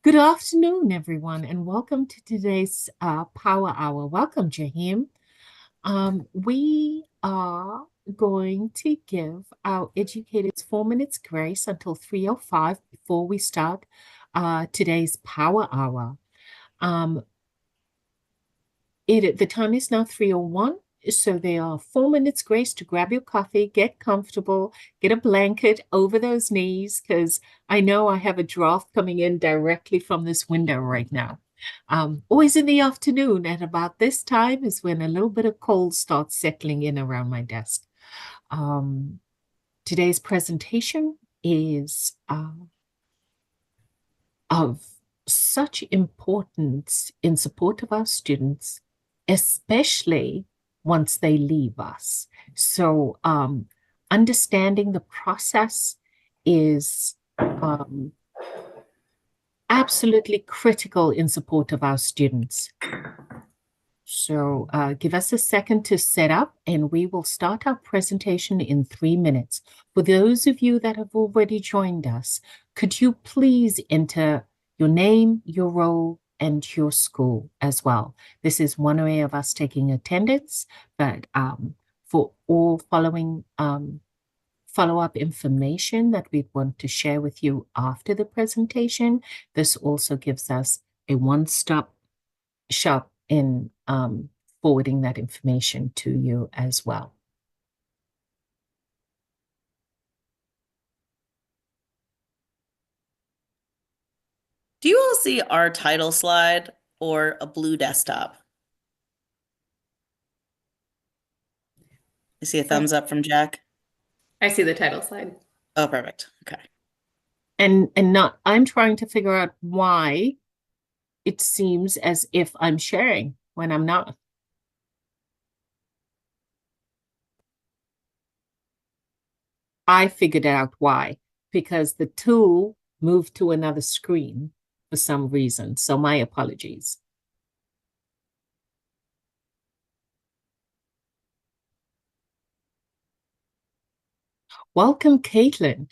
Good afternoon, everyone, and welcome to today's Power Hour. Welcome, Jaheim. We are going to give our educators 4 minutes grace until 3:05 before we start today's Power Hour. Um, the time is now 3:01, so there are 4 minutes grace to grab your coffee, get comfortable, get a blanket over those knees, because I know I have a draft coming in directly from this window right now. Always in the afternoon at about this time is when a little bit of cold starts settling in around my desk. Um, Today's presentation is of such importance in support of our students, especially once they leave us. So, understanding the process is absolutely critical in support of our students. So, give us a second to set up, and we will start our presentation in 3 minutes. For those of you that have already joined us, could you please enter your name, your role, and your school as well? This is one way of us taking attendance, but for all following follow-up information that we want to share with you after the presentation, this also gives us a one-stop shop in forwarding that information to you as well. Do you all see our title slide or a blue desktop? I see a thumbs up from Jack. I see the title slide. Oh, perfect. Okay. And not, I'm trying to figure out why it seems as if I'm sharing when I'm not. I figured out why, because the tool moved to another screen for some reason. So my apologies. Welcome, Caitlin.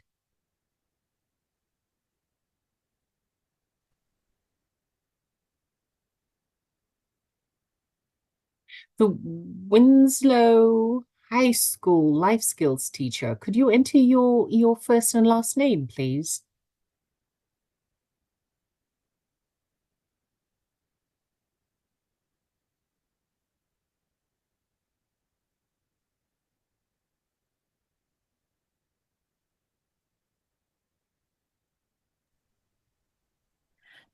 The Winslow High School life skills teacher. Could you enter your first and last name, please?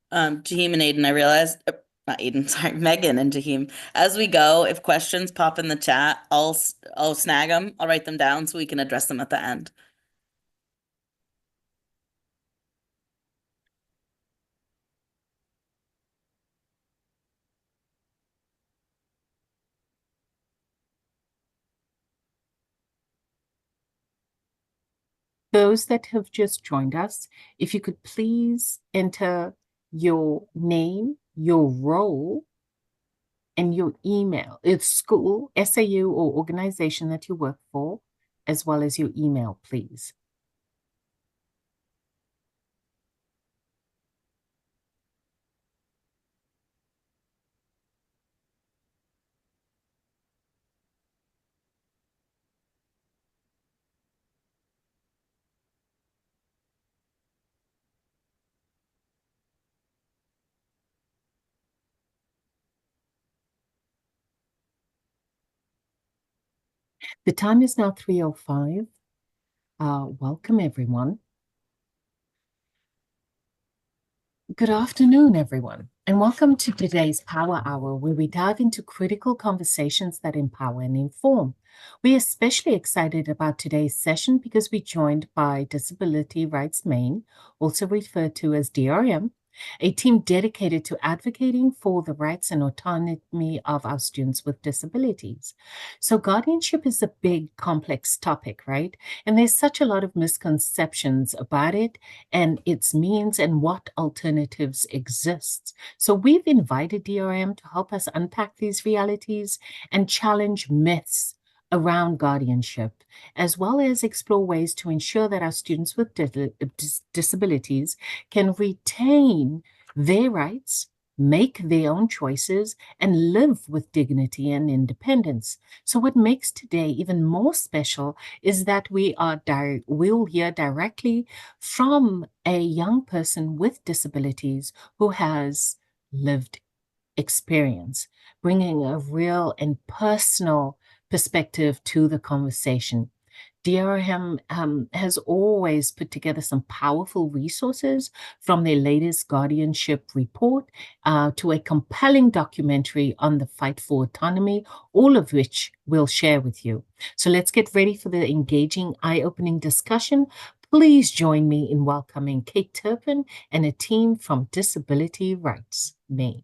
Jaheim and Aiden, I realized, not Aiden, sorry, Megan and Jaheim. As we go, if questions pop in the chat, I'll snag them. I'll write them down so we can address them at the end. Those that have just joined us, if you could please enter your name, your role, and your email. It's school, SAU, or organization that you work for, as well as your email, please. The time is now 3:05. Welcome, everyone. Good afternoon, everyone, and welcome to today's Power Hour, where we dive into critical conversations that empower and inform. We're especially excited about today's session because we're joined by Disability Rights Maine, also referred to as DRM, a team dedicated to advocating for the rights and autonomy of our students with disabilities. So guardianship is a big, complex topic, right? And there's such a lot of misconceptions about it and its means and what alternatives exist. So we've invited DRM to help us unpack these realities and challenge myths around guardianship, as well as explore ways to ensure that our students with disabilities can retain their rights, make their own choices, and live with dignity and independence. So, what makes today even more special is that we'll hear directly from a young person with disabilities who has lived experience, bringing a real and personal perspective to the conversation. DRM has always put together some powerful resources from their latest guardianship report to a compelling documentary on the fight for autonomy, all of which we'll share with you. So let's get ready for the engaging, eye opening discussion. Please join me in welcoming Kate Turpin and a team from Disability Rights, Maine.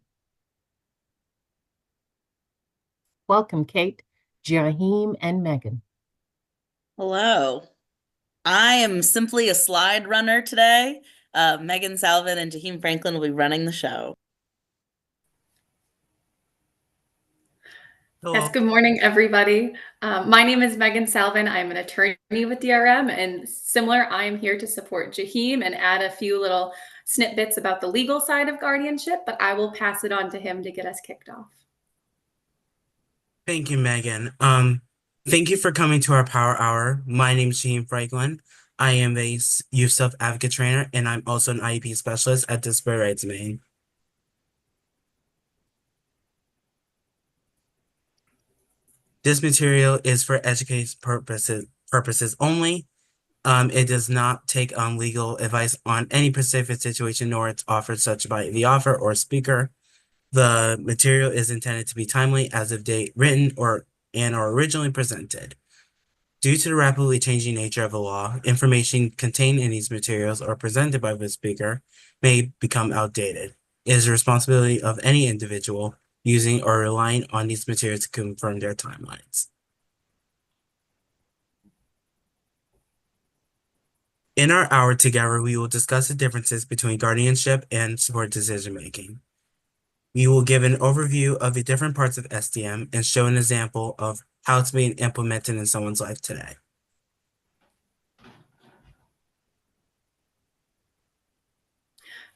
Welcome, Kate, Jahim, and Megan. Hello. I am simply a slide runner today. Megan Salvin and Jaheim Franklin will be running the show. Yes, good morning, everybody. My name is Megan Salvin. I'm an attorney with DRM, and similar, I am here to support Jaheim and add a few little snippets about the legal side of guardianship, but I will pass it on to him to get us kicked off. Thank you, Megan. Thank you for coming to our Power Hour. My name is Jaheim Franklin. I am a youth self-advocate trainer, and I'm also an IEP specialist at Disability Rights Maine. This material is for education purposes only. It does not take legal advice on any specific situation, nor it's offered such by the author or speaker. The material is intended to be timely as of date written or originally presented. Due to the rapidly changing nature of the law, information contained in these materials or presented by the speaker may become outdated. It is the responsibility of any individual using or relying on these materials to confirm their timelines. In our hour together, we will discuss the differences between guardianship and support decision-making. We will give an overview of the different parts of SDM and show an example of how it's being implemented in someone's life today.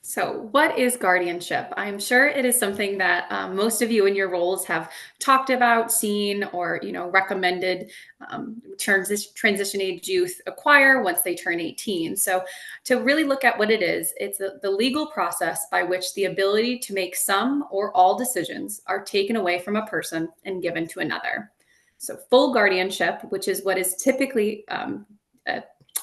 So what is guardianship? I'm sure it is something that most of you in your roles have talked about, seen, or recommended transition age youth acquire once they turn 18. So to really look at what it is, it's the legal process by which the ability to make some or all decisions are taken away from a person and given to another. So full guardianship, which is what is typically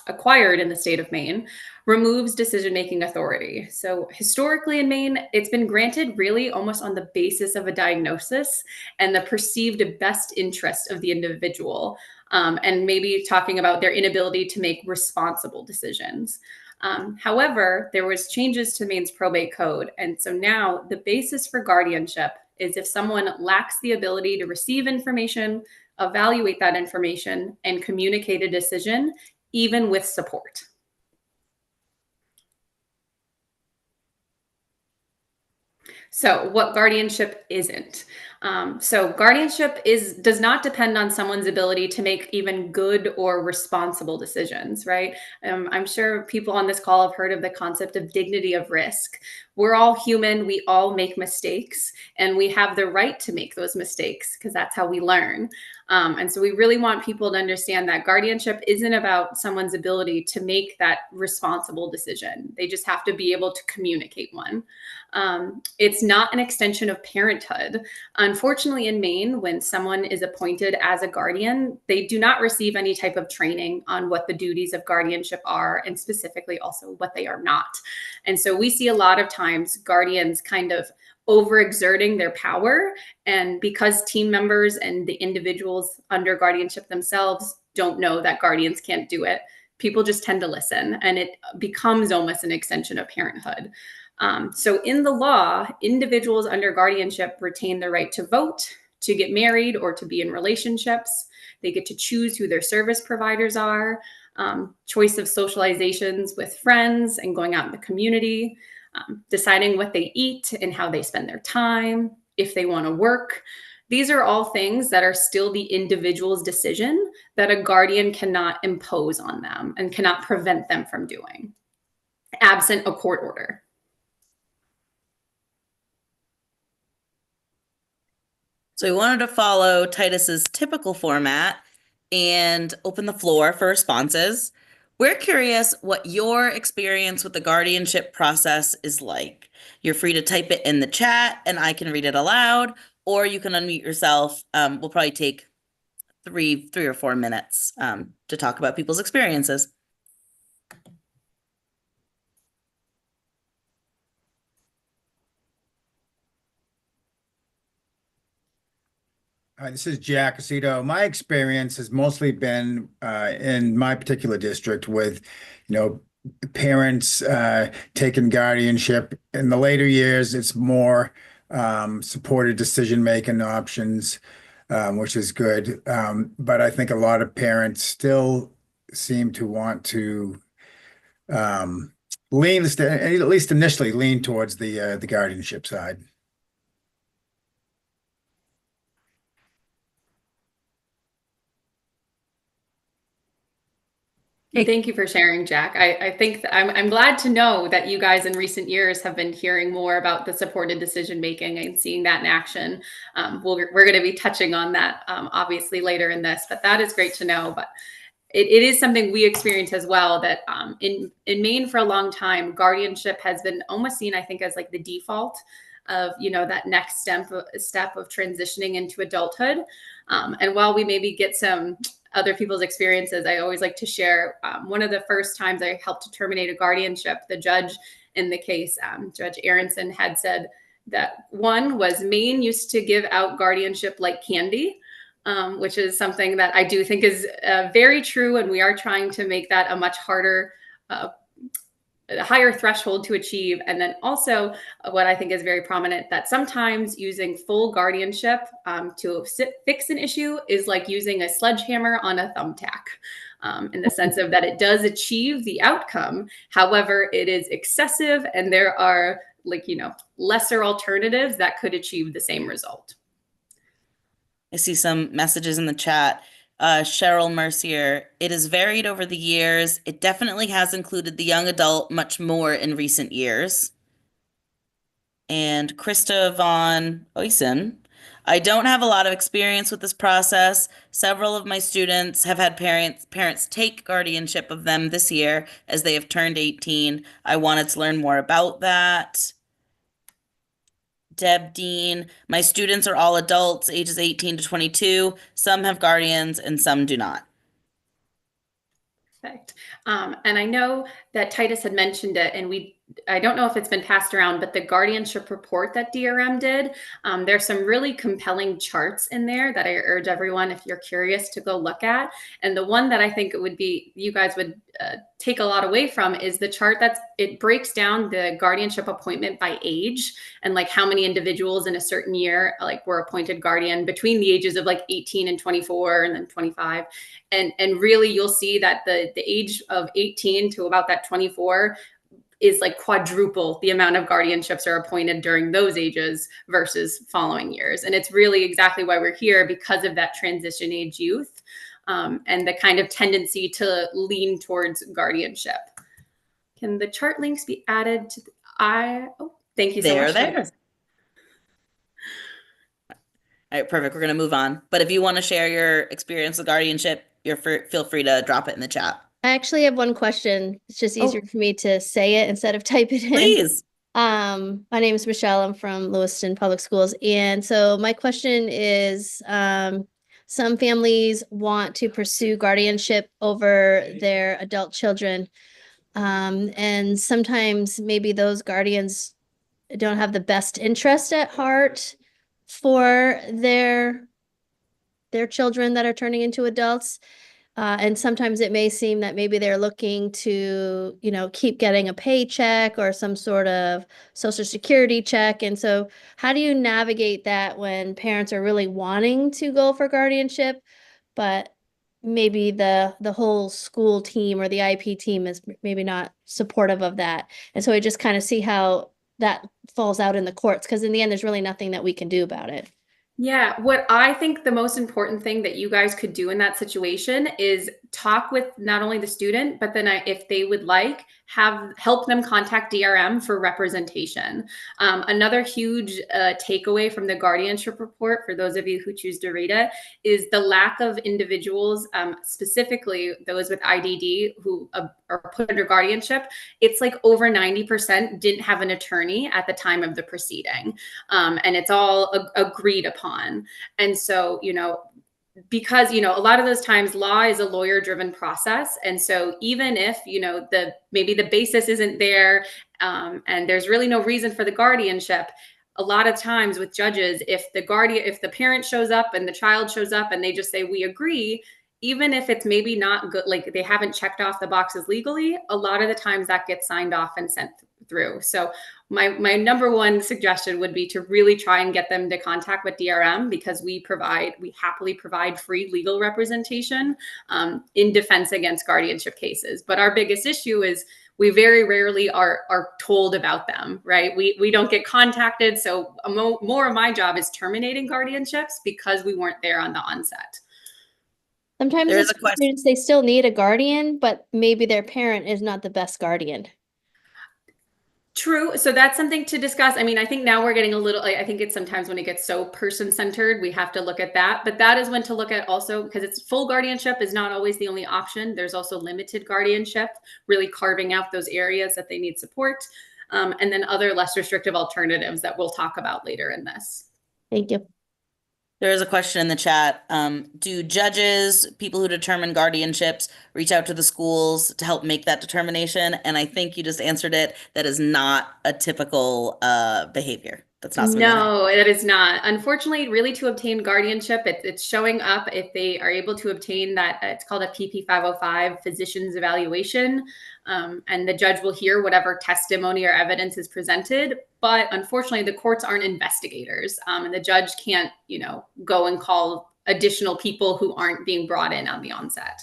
acquired in the state of Maine, removes decision-making authority. So historically in Maine, it's been granted really almost on the basis of a diagnosis and the perceived best interest of the individual, and maybe talking about their inability to make responsible decisions. However, there was changes to Maine's probate code. And so now the basis for guardianship is if someone lacks the ability to receive information, evaluate that information, and communicate a decision, even with support. So what guardianship isn't. So guardianship does not depend on someone's ability to make even good or responsible decisions, right? I'm sure people on this call have heard of the concept of dignity of risk. We're all human, we all make mistakes, and we have the right to make those mistakes because that's how we learn. And so we really want people to understand that guardianship isn't about someone's ability to make that responsible decision. They just have to be able to communicate one. It's not an extension of parenthood. Unfortunately, in Maine, when someone is appointed as a guardian, they do not receive any type of training on what the duties of guardianship are, and specifically also what they are not. And so we see a lot of times guardians kind of overexerting their power. And because team members and the individuals under guardianship themselves don't know that guardians can't do it, people just tend to listen, and it becomes almost an extension of parenthood. So in the law, individuals under guardianship retain the right to vote, to get married, or to be in relationships. They get to choose who their service providers are, choice of socializations with friends and going out in the community, deciding what they eat and how they spend their time, if they want to work. These are all things that are still the individual's decision that a guardian cannot impose on them and cannot prevent them from doing, absent a court order. So we wanted to follow Titus's typical format and open the floor for responses. We're curious what your experience with the guardianship process is like. You're free to type it in the chat and I can read it aloud, or you can unmute yourself. We'll probably take three or 4 minutes to talk about people's experiences. This is Jack Aceto. My experience has mostly been in my particular district with, parents taking guardianship. In the later years, it's more supported decision-making options, which is good. But I think a lot of parents still seem to want to lean, at least initially, lean towards the guardianship side. Thank you for sharing, Jack. I think I'm glad to know that you guys in recent years have been hearing more about the supported decision making and seeing that in action. We're going to be touching on that obviously later in this, but that is great to know. But it is something we experience as well, that in Maine for a long time, guardianship has been almost seen, I think, as like the default of, that next step of transitioning into adulthood. And while we maybe get some other people's experiences, I always like to share one of the first times I helped to terminate a guardianship, the judge in the case, Judge Aronson, had said that one was Maine used to give out guardianship like candy, which is something that I do think is very true. And we are trying to make that a much harder, a higher threshold to achieve. And then also what I think is very prominent, that sometimes using full guardianship to fix an issue is like using a sledgehammer on a thumbtack, in the sense of that it does achieve the outcome. However, it is excessive and there are lesser alternatives that could achieve the same result. I see some messages in the chat. Cheryl Mercier, it has varied over the years. It definitely has included the young adult much more in recent years. And Krista Von Oysen, I don't have a lot of experience with this process. Several of my students have had parents take guardianship of them this year as they have turned 18. I wanted to learn more about that. Deb Dean, my students are all adults, ages 18 to 22. Some have guardians and some do not. Perfect. And I know that Titus had mentioned it, and I don't know if it's been passed around, but the guardianship report that DRM did, there's some really compelling charts in there that I urge everyone, if you're curious, to go look at. And the one that I think you guys would take a lot away from is the chart it breaks down the guardianship appointment by age, and like how many individuals in a certain year were appointed guardian between the ages of 18 and 24 and then 25. And really you'll see that the age of 18 to about that 24 is like quadruple the amount of guardianships are appointed during those ages versus following years. And it's really exactly why we're here, because of that transition age youth, and the kind of tendency to lean towards guardianship. Can the chart links be added to thank you so much. There. All right, perfect. We're going to move on. But if you want to share your experience with guardianship, feel free to drop it in the chat. I actually have one question. It's just easier for me to say it instead of type it in. Please. My name is Michelle. I'm from Lewiston Public Schools. And so my question is, some families want to pursue guardianship over their adult children. And sometimes maybe those guardians don't have the best interest at heart for their children that are turning into adults. And sometimes it may seem that maybe they're looking to, keep getting a paycheck or some sort of Social Security check. And so how do you navigate that when parents are really wanting to go for guardianship, but maybe the whole school team or the IP team is maybe not supportive of that? And so I just kind of see how that falls out in the courts, because in the end, there's really nothing that we can do about it. Yeah, what I think the most important thing that you guys could do in that situation is talk with not only the student, but then if they would like, help them contact DRM for representation. Another huge takeaway from the guardianship report, for those of you who choose to read it, is the lack of individuals, specifically those with IDD who are put under guardianship. It's like over 90% didn't have an attorney at the time of the proceeding. And it's all agreed upon. And so, because a lot of those times law is a lawyer driven process, and so even if maybe the basis isn't there, and there's really no reason for the guardianship, a lot of times with judges, if the parent shows up and the child shows up and they just say we agree, even if it's maybe not good, like they haven't checked off the boxes legally, a lot of the times that gets signed off and sent through. So my number one suggestion would be to really try and get them to contact with DRM, because we happily provide free legal representation in defense against guardianship cases. But our biggest issue is we very rarely are told about them, right? We don't get contacted. So more of my job is terminating guardianships because we weren't there on the onset. Sometimes There is it's a question. students, they still need a guardian, but maybe their parent is not the best guardian. True. So that's something to discuss. I mean, I think now we're getting a little, I think it's sometimes when it gets so person-centered, we have to look at that. But that is when to look at also, because it's full guardianship is not always the only option. There's also limited guardianship, really carving out those areas that they need support. And then other less restrictive alternatives that we'll talk about later in this. Thank you. There is a question in the chat. Do judges, people who determine guardianships, reach out to the schools to help make that determination? And I think you just answered it. That is not a typical behavior. That's not something No, it is not. Unfortunately, really to obtain guardianship, it's showing up if they are able to obtain that. It's called a PP 505 physician's evaluation. And the judge will hear whatever testimony or evidence is presented. But unfortunately, the courts aren't investigators. And the judge can't, go and call additional people who aren't being brought in on the onset.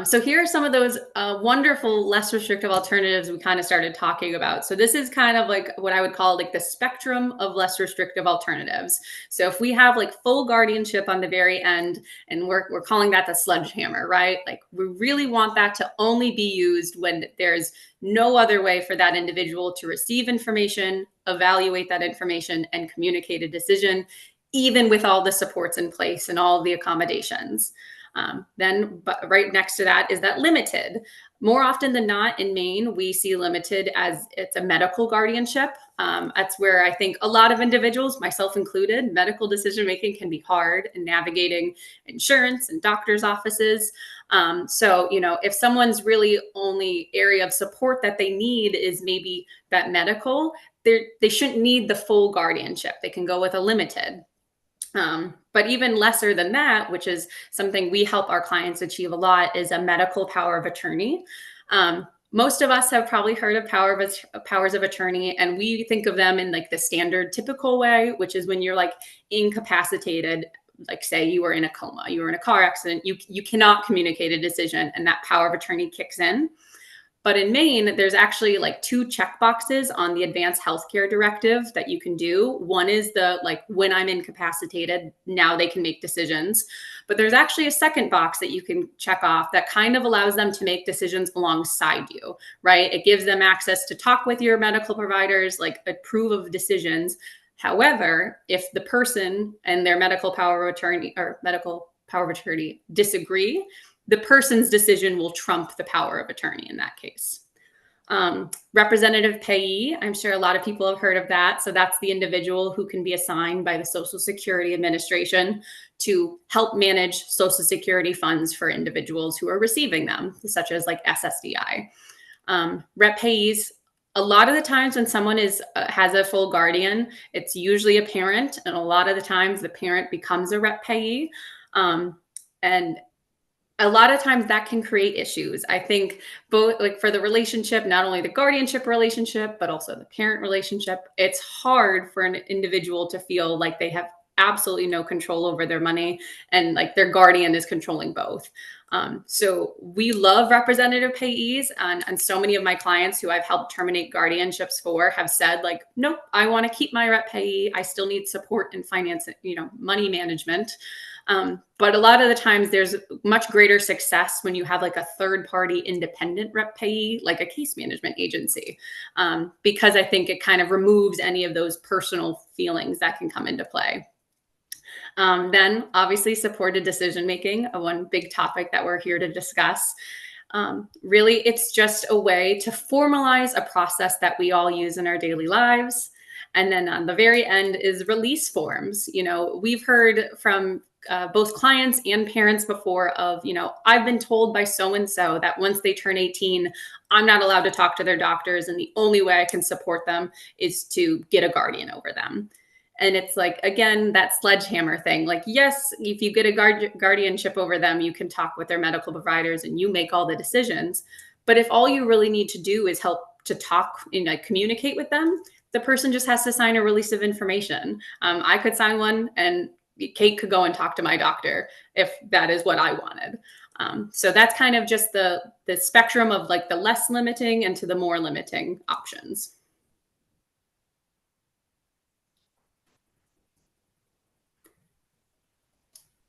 So here are some of those wonderful, less restrictive alternatives we kind of started talking about. So this is kind of like what I would call like the spectrum of less restrictive alternatives. So if we have like full guardianship on the very end, and we're calling that the sledgehammer, right? Like we really want that to only be used when there's no other way for that individual to receive information, evaluate that information, and communicate a decision, even with all the supports in place and all the accommodations. But right next to that is that limited. More often than not in Maine, we see limited as it's a medical guardianship. That's where I think a lot of individuals, myself included, medical decision-making can be hard in navigating insurance and doctor's offices. So, if someone's really only area of support that they need is maybe that medical, they shouldn't need the full guardianship. They can go with a limited. But even lesser than that, which is something we help our clients achieve a lot, is a medical power of attorney. Most of us have probably heard of powers of attorney, and we think of them in like the standard typical way, which is when you're like incapacitated, like say you were in a coma, you were in a car accident, you cannot communicate a decision, and that power of attorney kicks in. But in Maine, there's actually like 2 checkboxes on the Advanced Healthcare Directive that you can do. One is the like, when I'm incapacitated, now they can make decisions. But there's actually a second box that you can check off that kind of allows them to make decisions alongside you, right? It gives them access to talk with your medical providers, like approve of decisions. However, if the person and their medical power of attorney disagree, the person's decision will trump the power of attorney in that case. Representative payee, I'm sure a lot of people have heard of that. So that's the individual who can be assigned by the Social Security Administration to help manage Social Security funds for individuals who are receiving them, such as like SSDI. Rep payees, a lot of the times when someone has a full guardian, it's usually a parent, and a lot of the times the parent becomes a rep payee. And a lot of times that can create issues. I think both like for the relationship, not only the guardianship relationship, but also the parent relationship, it's hard for an individual to feel like they have absolutely no control over their money and like their guardian is controlling both. So we love representative payees, and so many of my clients who I've helped terminate guardianships for have said, like, nope, I want to keep my rep payee. I still need support in finance, money management. But a lot of the times there's much greater success when you have like a third party independent rep payee, like a case management agency, because I think it kind of removes any of those personal feelings that can come into play. Then obviously supported decision making, one big topic that we're here to discuss. Really, it's just a way to formalize a process that we all use in our daily lives. And then on the very end is release forms. We've heard from both clients and parents before of, I've been told by so-and-so that once they turn 18, I'm not allowed to talk to their doctors. And the only way I can support them is to get a guardian over them. And it's like, again, that sledgehammer thing. Like, yes, if you get a guardianship over them, you can talk with their medical providers and you make all the decisions. But if all you really need to do is help to talk and communicate with them, the person just has to sign a release of information. I could sign one and Kate could go and talk to my doctor if that is what I wanted. So that's kind of just the spectrum of like the less limiting and to the more limiting options.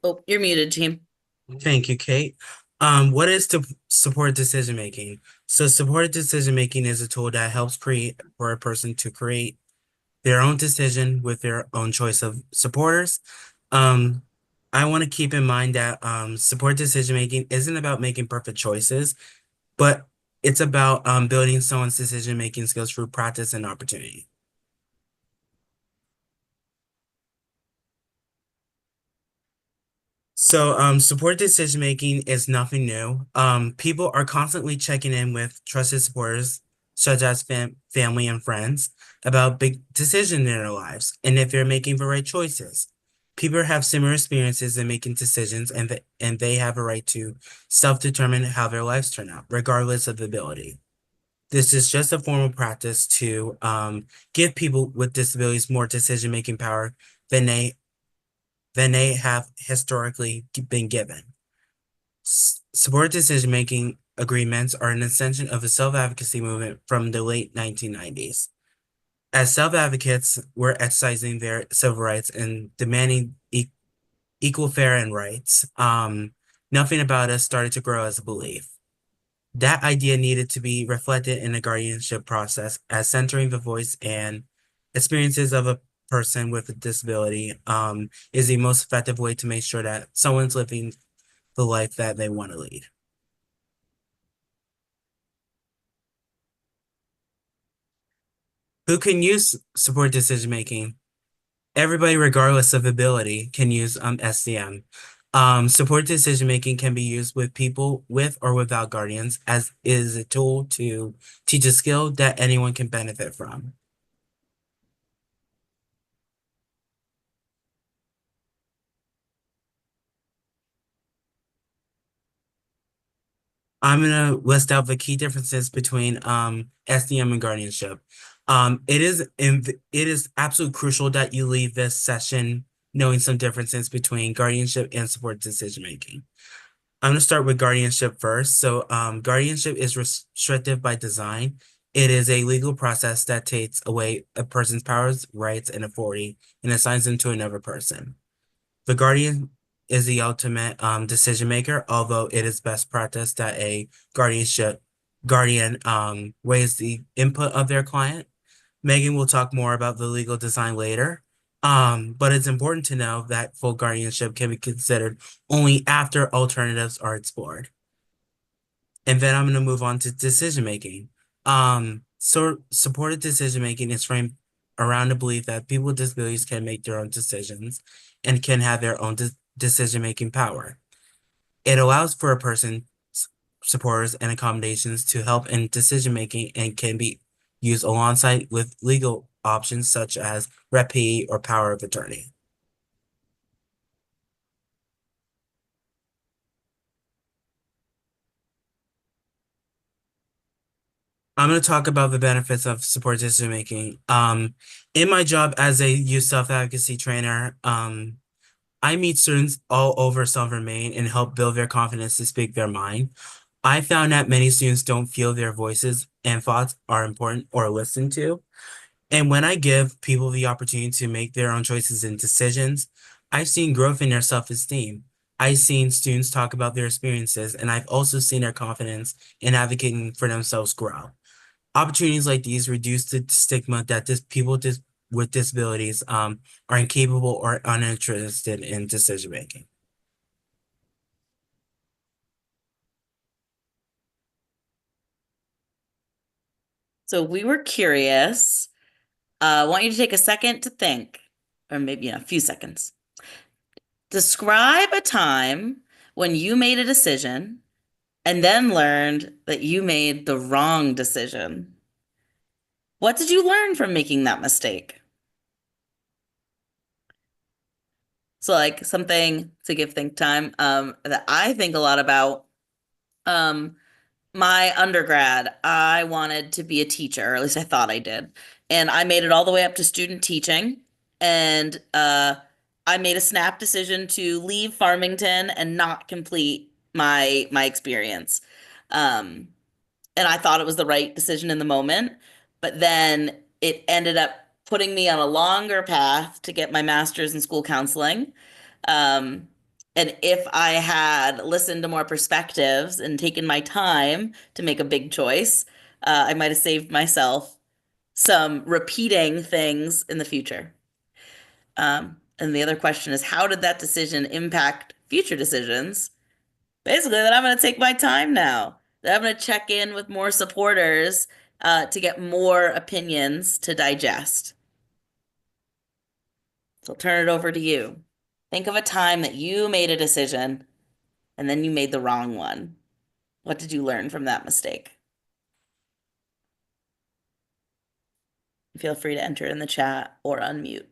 Oh, you're muted, team. Thank you, Kate. What is support decision making? So supported decision making is a tool that helps create for a person to create their own decision with their own choice of supporters. I want to keep in mind that support decision making isn't about making perfect choices, but it's about building someone's decision making skills through practice and opportunity. So support decision making is nothing new. People are constantly checking in with trusted supporters, such as family and friends, about big decisions in their lives and if they're making the right choices. People have similar experiences in making decisions, and they have a right to self-determine how their lives turn out, regardless of the ability. This is just a formal practice to give people with disabilities more decision-making power than they have historically been given. Support decision-making agreements are an extension of the self-advocacy movement from the late 1990s. As self-advocates were exercising their civil rights and demanding equal fare and rights, nothing about us started to grow as a belief. That idea needed to be reflected in the guardianship process, as centering the voice and experiences of a person with a disability is the most effective way to make sure that someone's living the life that they want to lead. Who can use support decision making? Everybody, regardless of ability, can use SDM. Support decision making can be used with people with or without guardians, as is a tool to teach a skill that anyone can benefit from. I'm gonna list out the key differences between SDM and guardianship. It is absolutely crucial that you leave this session knowing some differences between guardianship and support decision making. I'm gonna start with guardianship first. So guardianship is restrictive by design. It is a legal process that takes away a person's powers, rights, and authority and assigns them to another person. The guardian is the ultimate decision maker, although it is best practice that a guardian weighs the input of their client. Megan will talk more about the legal design later. But it's important to know that full guardianship can be considered only after alternatives are explored. And then I'm going to move on to decision making. So supported decision making is framed around the belief that people with disabilities can make their own decisions and can have their own decision-making power. It allows for a person's supporters and accommodations to help in decision-making and can be used alongside with legal options such as rep or power of attorney. I'm going to talk about the benefits of support decision making. In my job as a youth self-advocacy trainer, I meet students all over Southern Maine and help build their confidence to speak their mind. I found that many students don't feel their voices and thoughts are important or listened to. And when I give people the opportunity to make their own choices and decisions, I've seen growth in their self-esteem. I've seen students talk about their experiences, and I've also seen their confidence in advocating for themselves grow. Opportunities like these reduce the stigma that people with disabilities are incapable or uninterested in decision making. So we were curious. I want you to take a second to think, or maybe a few seconds. Describe a time when you made a decision and then learned that you made the wrong decision. What did you learn from making that mistake? So like something to give think time that I think a lot about. My undergrad, I wanted to be a teacher, or at least I thought I did. And I made it all the way up to student teaching. And I made a snap decision to leave Farmington and not complete my experience. Um, and I thought it was the right decision in the moment, but then it ended up putting me on a longer path to get my master's in school counseling. Um, and if I had listened to more perspectives and taken my time to make a big choice, I might have saved myself some repeating things in the future. And the other question is, how did that decision impact future decisions? Basically, that I'm going to take my time now. That I'm going to check in with more supporters to get more opinions to digest. So I'll turn it over to you. Think of a time that you made a decision and then you made the wrong one. What did you learn from that mistake? Feel free to enter it in the chat or unmute.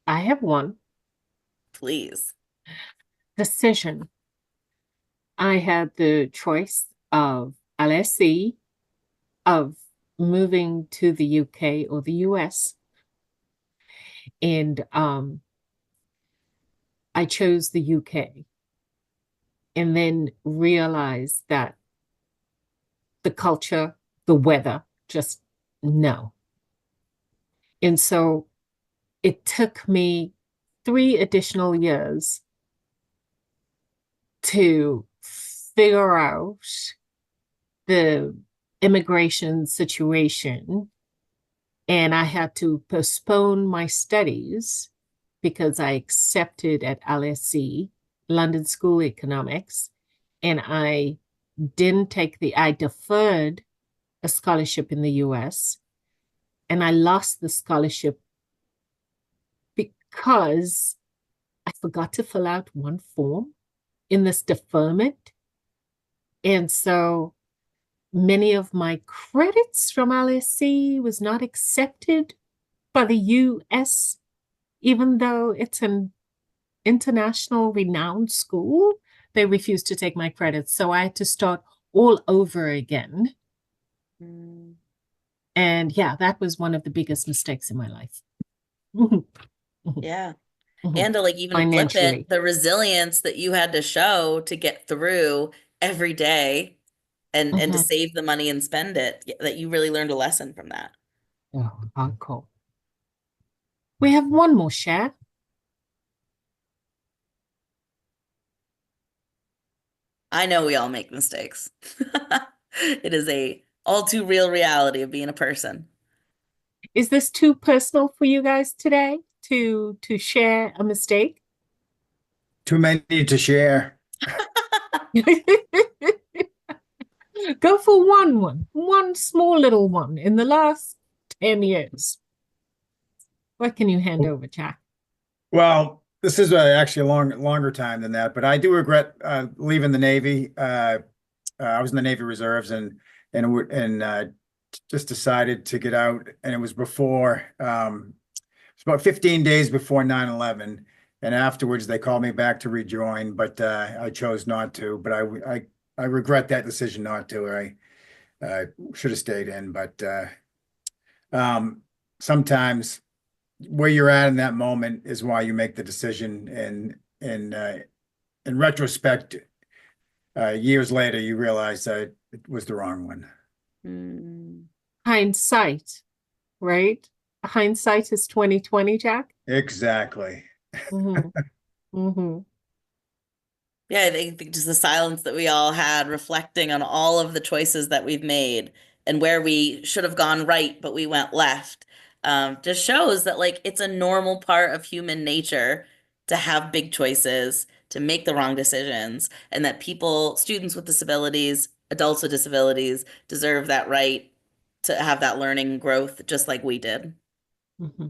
I have one Please. decision. I had the choice of LSE, of moving to the UK or the US. And I chose the UK and then realized that the culture, the weather, just no. And so it took me 3 additional years to figure out the immigration situation. And I had to postpone my studies because I accepted at LSE, London School Economics, and I deferred a scholarship in the US, and I lost the scholarship because I forgot to fill out one form in this deferment. And so many of my credits from LSE was not accepted by the US, even though it's an international renowned school. They refused to take my credits. So I had to start all over again. And yeah, that was one of the biggest mistakes in my life. Yeah. And to like even flip Financially. it, the resilience that you had to show to get through every day and to save the money and spend it, that you really learned a lesson from that. Oh, hardcore. We have one more share. I know we all make mistakes. It is a all too real reality of being a person. Is this too personal for you guys today to share a mistake? Too many to share. Go for one small little one in the last 10 years. What can you hand over, Jack? Well, this is actually a longer time than that, but I do regret leaving the Navy. I was in the Navy Reserves and just decided to get out, and it was before it's about 15 days before 9/11, And afterwards, they called me back to rejoin, but I chose not to. But I regret that decision not to. I should have stayed in. But sometimes where you're at in that moment is why you make the decision. And in retrospect, years later, you realize that it was the wrong one. Mm. Hindsight, right? Hindsight is 2020, Jack. Exactly. Mm-hmm. Mm-hmm. Yeah, I think just the silence that we all had reflecting on all of the choices that we've made and where we should have gone right, but we went left, just shows that like it's a normal part of human nature to have big choices, to make the wrong decisions, and that people, students with disabilities, adults with disabilities, deserve that right to have that learning growth just like we did. Mm-hmm.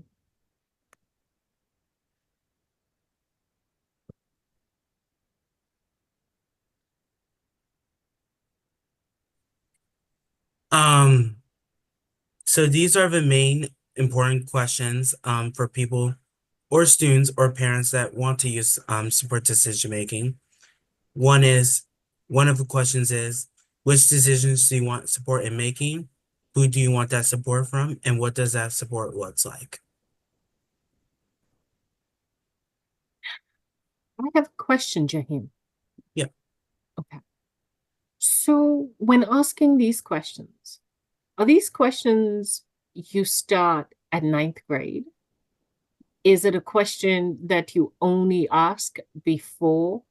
So these are the main important questions for people or students or parents that want to use support decision making. One of the questions is, which decisions do you want support in making? Who do you want that support from? And what does that support looks like? I have a question, Jahim. Yeah. Okay. So when asking these questions, are these questions you start at ninth grade? Is it a question that you only ask before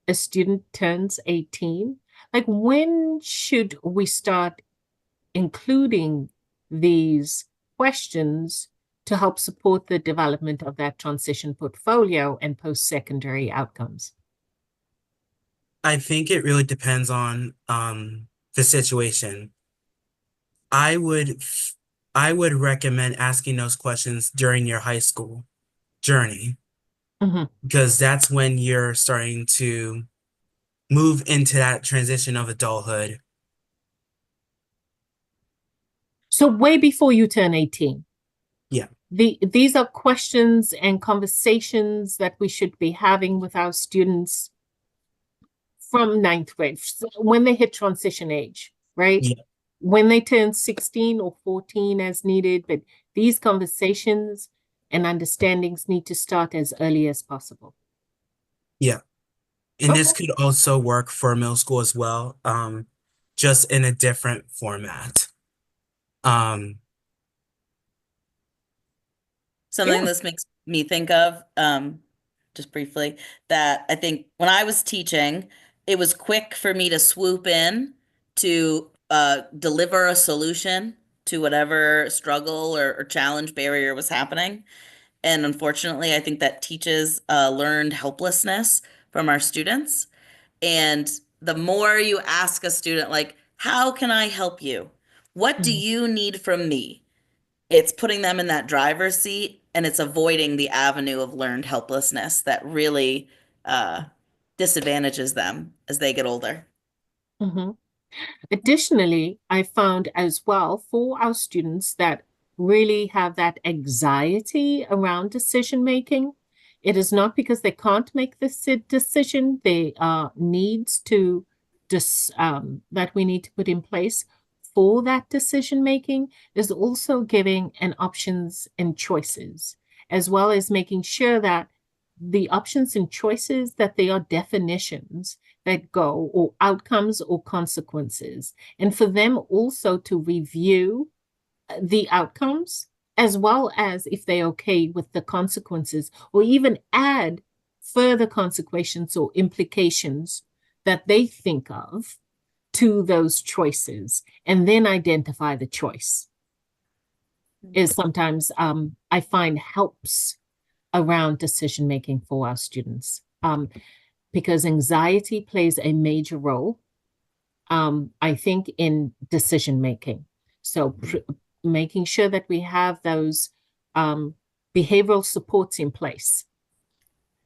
a student turns 18? Like, when should we start including these questions to help support the development of that transition portfolio and post-secondary outcomes? I think it really depends on the situation. I would recommend asking those questions during your high school journey Mhm. because that's when you're starting to move into that transition of adulthood. So way before you turn 18. Yeah. These are questions and conversations that we should be having with our students from ninth grade, when they hit transition age, right? Yeah. When they turn 16 or 14 as needed, but these conversations and understandings need to start as early as possible. Yeah. And this Okay. could also work for middle school as well, just in a different format. Something Yeah. this makes me think of, just briefly, that I think when I was teaching, it was quick for me to swoop in to deliver a solution to whatever struggle or challenge barrier was happening. And unfortunately, I think that teaches learned helplessness from our students. And the more you ask a student, like, how can I help you? What do Mhm. you need from me? It's putting them in that driver's seat and it's avoiding the avenue of learned helplessness that really disadvantages them as they get older. Mhm. Additionally, I found as well for our students that really have that anxiety around decision making, it is not because they can't make this decision. They needs to that we need to put in place for that decision making is also giving an options and choices, as well as making sure that the options and choices that they are definitions that go or outcomes or consequences, and for them also to review the outcomes as well as if they're okay with the consequences or even add further consequences or implications that they think of to those choices and then identify the choice is sometimes I find helps around decision making for our students because anxiety plays a major role, I think, in decision making. So making sure that we have those behavioral supports in place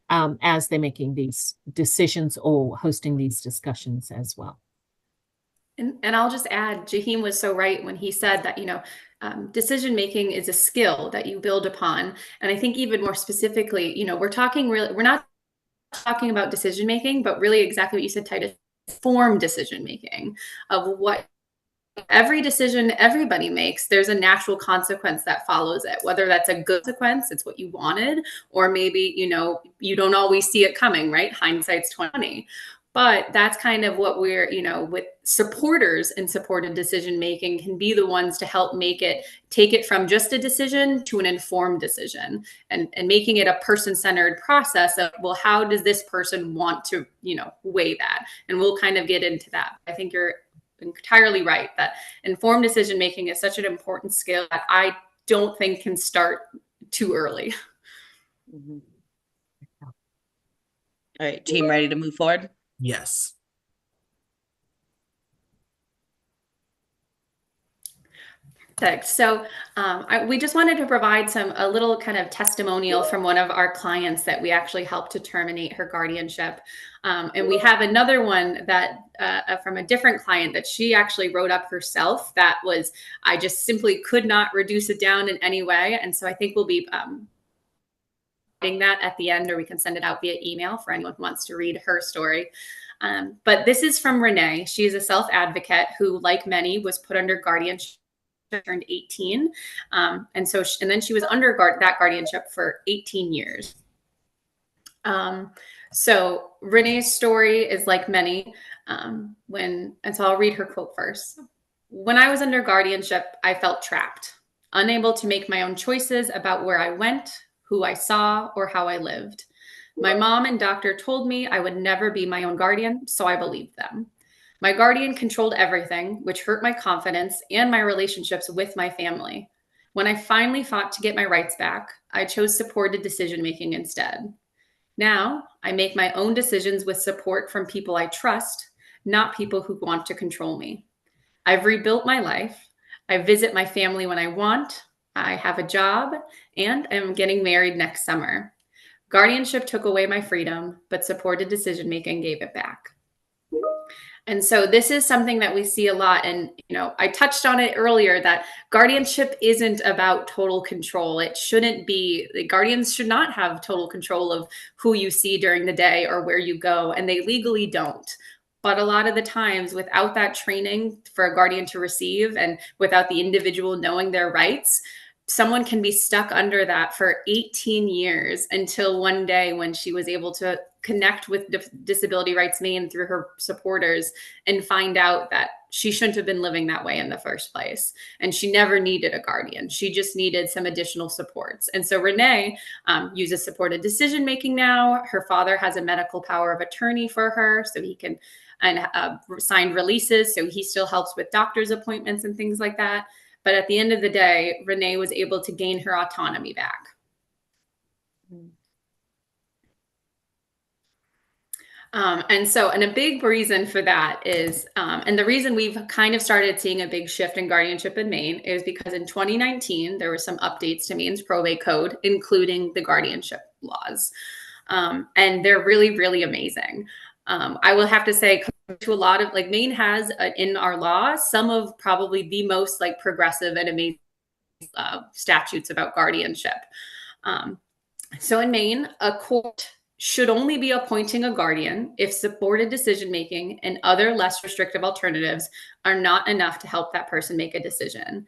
as they're making these decisions or hosting these discussions as well. And I'll just add, Jaheim was so right when he said that, decision making is a skill that you build upon. And I think even more specifically, we're not talking about decision making, but really exactly what you said, Titus, form decision making of what every decision everybody makes. There's a natural consequence that follows it, whether that's a good consequence, it's what you wanted, or maybe, you don't always see it coming, right? Hindsight's 20. But that's kind of what we're, with supporters in supported decision making can be the ones to help take it from just a decision to an informed decision, and making it a person-centered process of, well, how does this person want to, weigh that? And we'll kind of get into that. I think you're entirely right that informed decision making is such an important skill that I don't think can start too early. Mhm. All right, team, ready to move forward? Yes. Perfect. So we just wanted to provide a little kind of testimonial from one of our clients that we actually helped to terminate her guardianship. And we have another one that from a different client that she actually wrote up herself. I just simply could not reduce it down in any way. And so I think we'll be that at the end, or we can send it out via email for anyone who wants to read her story. But this is from Renee. She is a self-advocate who, like many, was put under guardianship, turned 18. And then she was under that guardianship for 18 years. So Renee's story is like many. And so I'll read her quote first. When I was under guardianship, I felt trapped, unable to make my own choices about where I went, who I saw, or how I lived. My mom and doctor told me I would never be my own guardian, so I believed them. My guardian controlled everything, which hurt my confidence and my relationships with my family. When I finally fought to get my rights back, I chose supported decision-making instead. Now, I make my own decisions with support from people I trust, not people who want to control me. I've rebuilt my life. I visit my family when I want. I have a job, and I'm getting married next summer. Guardianship took away my freedom, but supported decision-making gave it back. And so this is something that we see a lot. And, I touched on it earlier that guardianship isn't about total control. It shouldn't be. The guardians should not have total control of who you see during the day or where you go, and they legally don't. But a lot of the times, without that training for a guardian to receive and without the individual knowing their rights, someone can be stuck under that for 18 years until one day when she was able to connect with Disability Rights Maine through her supporters and find out that she shouldn't have been living that way in the first place. And she never needed a guardian. She just needed some additional supports. And so Renee uses supported decision-making now. Her father has a medical power of attorney for her, so he can signed releases. So he still helps with doctor's appointments and things like that. But at the end of the day, Renee was able to gain her autonomy back. And a big reason for that is, and the reason we've kind of started seeing a big shift in guardianship in Maine is because in 2019, there were some updates to Maine's probate code, including the guardianship laws. And they're really, really amazing. I will have to say, to a lot of, Maine has in our law, some of probably the most progressive and amazing statutes about guardianship. So in Maine, a court should only be appointing a guardian if supported decision-making and other less restrictive alternatives are not enough to help that person make a decision.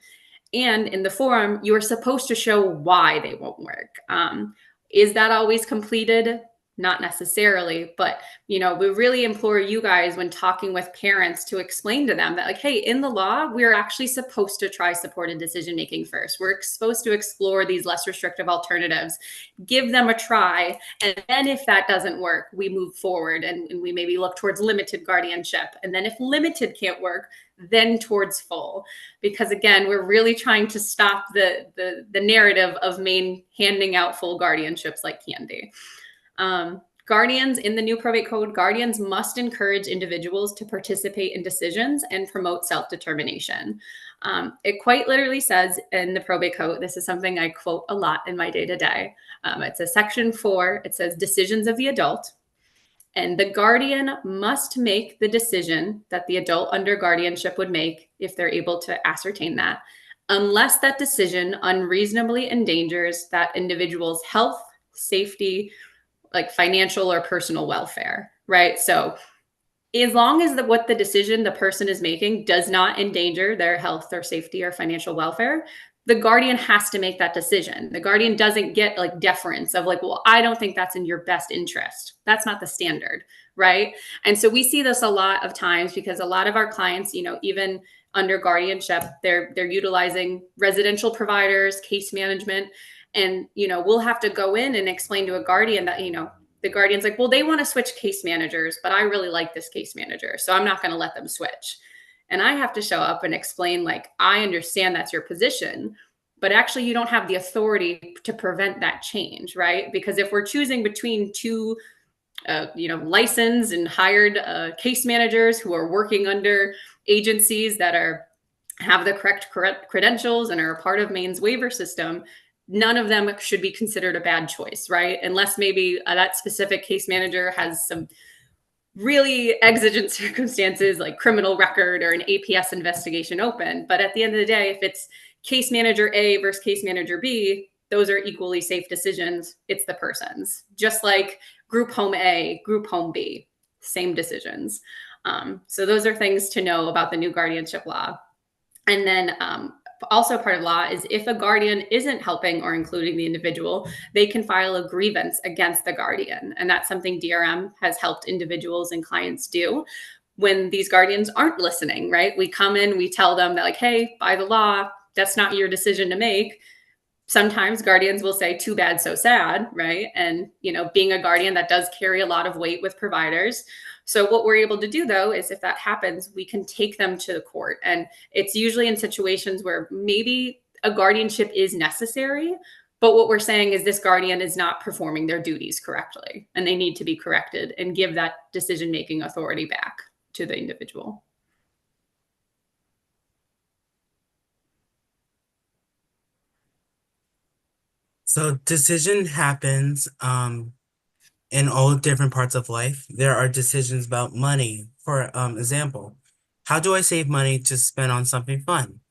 And in the form, you are supposed to show why they won't work. Is that always completed? Not necessarily, but we really implore you guys when talking with parents to explain to them that hey, in the law, we're actually supposed to try supported decision-making first. We're supposed to explore these less restrictive alternatives, give them a try. And then if that doesn't work, we move forward and we maybe look towards limited guardianship. And then if limited can't work, then towards full. Because again, we're really trying to stop the narrative of Maine handing out full guardianships like candy. Guardians in the new probate code, guardians must encourage individuals to participate in decisions and promote self-determination. It quite literally says in the probate code, this is something I quote a lot in my day-to-day. It says section 4, it says decisions of the adult. And the guardian must make the decision that the adult under guardianship would make if they're able to ascertain that, unless that decision unreasonably endangers that individual's health, safety, like financial or personal welfare, right? So as long as what the decision the person is making does not endanger their health or safety or financial welfare, the guardian has to make that decision. The guardian doesn't get like deference of like, well, I don't think that's in your best interest. That's not the standard, right? And so we see this a lot of times because a lot of our clients, even under guardianship, they're utilizing residential providers, case management, and we'll have to go in and explain to a guardian that the guardian's like, well, they want to switch case managers, but I really like this case manager, so I'm not going to let them switch. And I have to show up and explain, like, I understand that's your position, but actually you don't have the authority to prevent that change, right? Because if we're choosing between two, licensed and hired case managers who are working under agencies that have the correct credentials and are a part of Maine's waiver system, none of them should be considered a bad choice, right? Unless maybe that specific case manager has some really exigent circumstances like criminal record or an APS investigation open. But at the end of the day, if it's case manager A versus case manager B, those are equally safe decisions. It's the person's. Just like group home A, group home B, same decisions. So those are things to know about the new guardianship law. And then also part of law is if a guardian isn't helping or including the individual, they can file a grievance against the guardian. And that's something DRM has helped individuals and clients do when these guardians aren't listening, right? We come in, we tell them that like, hey, by the law, that's not your decision to make. Sometimes guardians will say, too bad, so sad, right? And, being a guardian, that does carry a lot of weight with providers. So what we're able to do, though, is if that happens, we can take them to the court. And it's usually in situations where maybe a guardianship is necessary, but what we're saying is this guardian is not performing their duties correctly, and they need to be corrected and give that decision-making authority back to the individual. So decision happens in all different parts of life. There are decisions about money. For example, how do I save money to spend on something fun?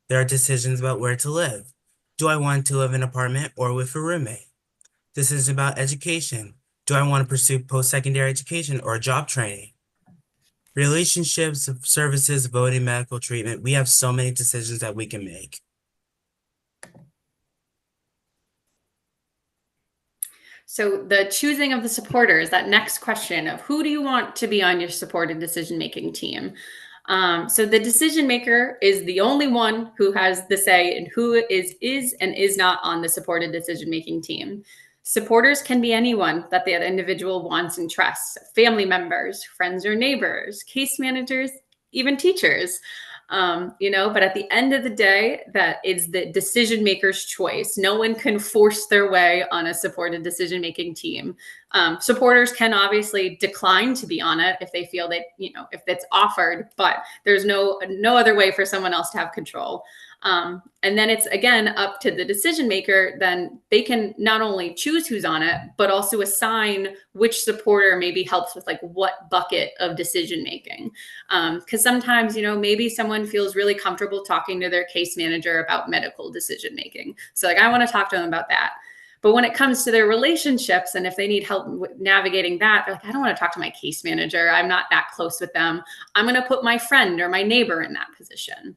There are decisions about where to live. Do I want to live in an apartment or with a roommate? Decisions about education. Do I want to pursue post-secondary education or job training? Relationships, services, voting, medical treatment. We have so many decisions that we can make. So the choosing of the supporters, that next question of who do you want to be on your supported decision-making team? So the decision maker is the only one who has the say in who is and is not on the supported decision-making team. Supporters can be anyone that the individual wants and trusts, family members, friends or neighbors, case managers, even teachers. But at the end of the day, that is the decision maker's choice. No one can force their way on a supported decision-making team. Supporters can obviously decline to be on it if they feel that, if it's offered, but there's no other way for someone else to have control. And then it's again up to the decision maker. Then they can not only choose who's on it, but also assign which supporter maybe helps with like what bucket of decision making. Because sometimes, maybe someone feels really comfortable talking to their case manager about medical decision making. So like, I want to talk to them about that. But when it comes to their relationships, and if they need help navigating that, they're like, I don't want to talk to my case manager. I'm not that close with them. I'm going to put my friend or my neighbor in that position.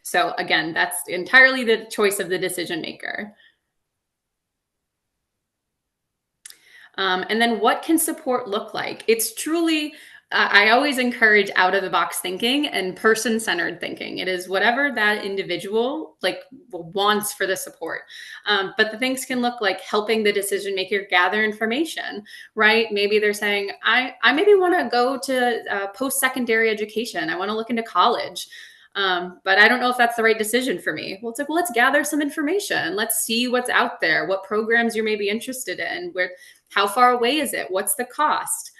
So again, that's entirely the choice of the decision maker. And then what can support look like? It's truly, I always encourage out of the box thinking and person-centered thinking. It is whatever that individual wants for the support. But the things can look like helping the decision maker gather information, right? Maybe they're saying, I maybe want to go to post-secondary education. I want to look into college. But I don't know if that's the right decision for me. Well, it's like, well, let's gather some information. Let's see what's out there, what programs you're maybe interested in, how far away is it? What's the cost?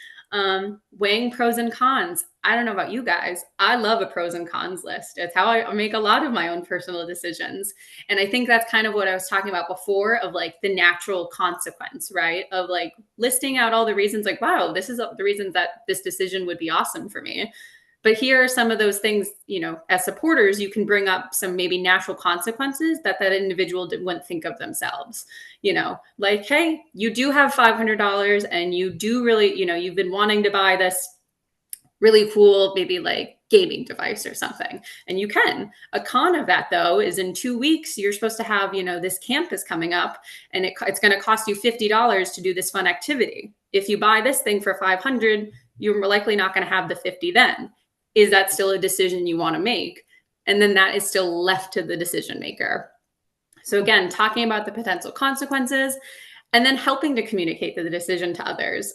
Weighing pros and cons. I don't know about you guys. I love a pros and cons list. It's how I make a lot of my own personal decisions. And I think that's kind of what I was talking about before of like the natural consequence, right? Of like listing out all the reasons, like, wow, this is the reasons that this decision would be awesome for me. But here are some of those things, you know, as supporters, you can bring up some maybe natural consequences that that individual wouldn't think of themselves, you know, like, hey, you do have $500 and you do really, you know, you've been wanting to buy this really cool, maybe like gaming device or something. And you can. A con of that though is in 2 weeks, you're supposed to have, you know, this campus coming up and it's going to cost you $50 to do this fun activity. If you buy this thing for 500, you're likely not going to have the 50 then. Is that still a decision you want to make? And then that is still left to the decision maker. So again, talking about the potential consequences and then helping to communicate the decision to others.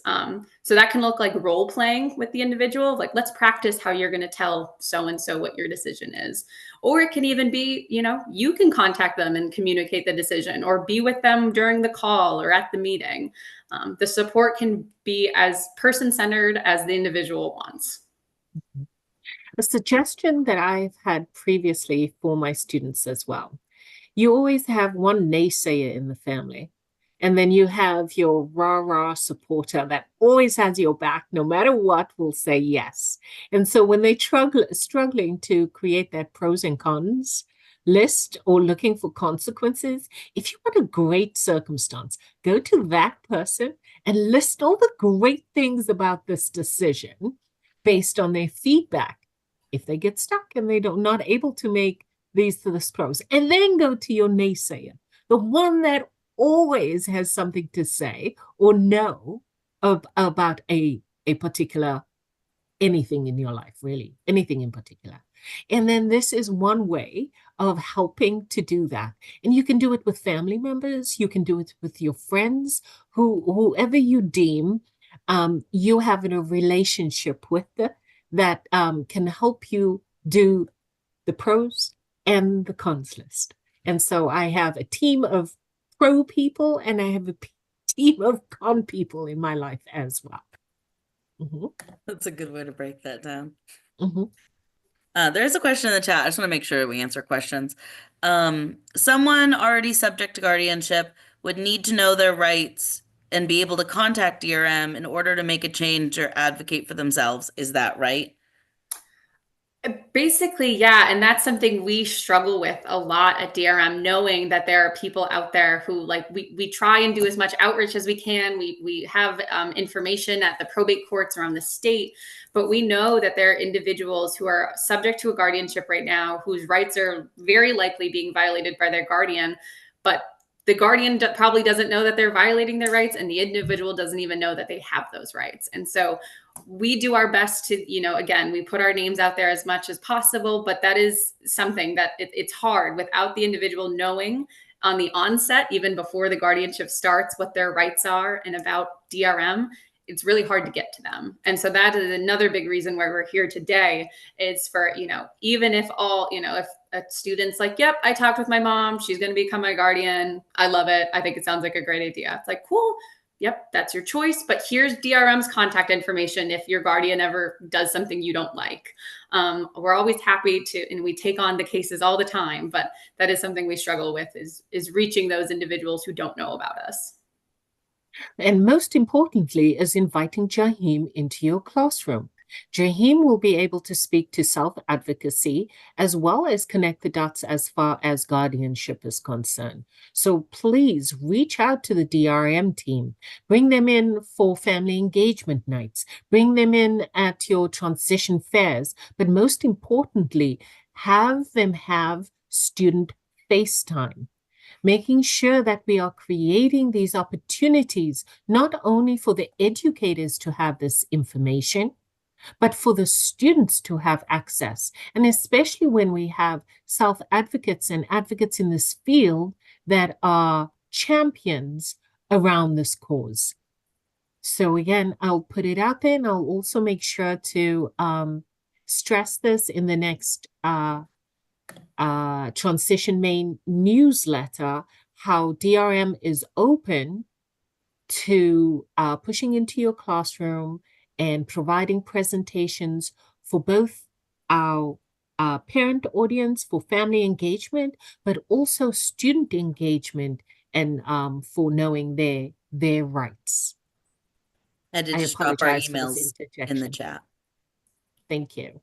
So that can look like role playing with the individual, like let's practice how you're going to tell so-and-so what your decision is. Or it can even be, you know, you can contact them and communicate the decision or be with them during the call or at the meeting. The support can be as person-centered as the individual wants. A suggestion that I've had previously for my students as well. You always have one naysayer in the family, and then you have your rah-rah supporter that always has your back, no matter what, will say yes. And so when they struggling to create that pros and cons list or looking for consequences, if you want a great circumstance, go to that person and list all the great things about this decision based on their feedback. If they get stuck and they don't not able to make these to the pros, and then go to your naysayer, the one that always has something to say or know about a particular anything in your life, really, anything in particular. And then this is one way of helping to do that. And you can do it with family members, you can do it with your friends, whoever you deem you have a relationship with that can help you do the pros and the cons list. And so I have a team of pro people and I have a team of con people in my life as well. That's a good way to break that down. Mm-hmm. There's a question in the chat. I just want to make sure we answer questions. Someone already subject to guardianship would need to know their rights and be able to contact DRM in order to make a change or advocate for themselves. Is that right? Basically, yeah. And that's something we struggle with a lot at DRM, knowing that there are people out there who like we try and do as much outreach as we can. We have information at the probate courts around the state, but we know that there are individuals who are subject to a guardianship right now whose rights are very likely being violated by their guardian, but the guardian probably doesn't know that they're violating their rights, and the individual doesn't even know that they have those rights. And so we do our best to, you know, again, we put our names out there as much as possible, but that is something that it's hard without the individual knowing on the onset, even before the guardianship starts, what their rights are and about DRM. It's really hard to get to them. And so that is another big reason why we're here today is for, you know, even if all, you know, if a student's like, yep, I talked with my mom, she's going to become my guardian. I love it. I think it sounds like a great idea. It's like, cool. Yep, that's your choice. But here's DRM's contact information if your guardian ever does something you don't like. We're always happy to, and we take on the cases all the time, but that is something we struggle with is reaching those individuals who don't know about us. And most importantly is inviting Jaheim into your classroom. Jaheim will be able to speak to self-advocacy as well as connect the dots as far as guardianship is concerned. So please reach out to the DRM team. Bring them in for family engagement nights. Bring them in at your transition fairs. But most importantly, have them have student FaceTime. Making sure that we are creating these opportunities, not only for the educators to have this information, but for the students to have access. And especially when we have self-advocates and advocates in this field that are champions around this cause. So again, I'll put it out there and I'll also make sure to stress this in the next Transition Maine newsletter, how DRM is open to pushing into your classroom and providing presentations for both our parent audience for family engagement, but also student engagement and for knowing their rights. And to I just drop our apologize for this emails in the interjection. chat. Thank you.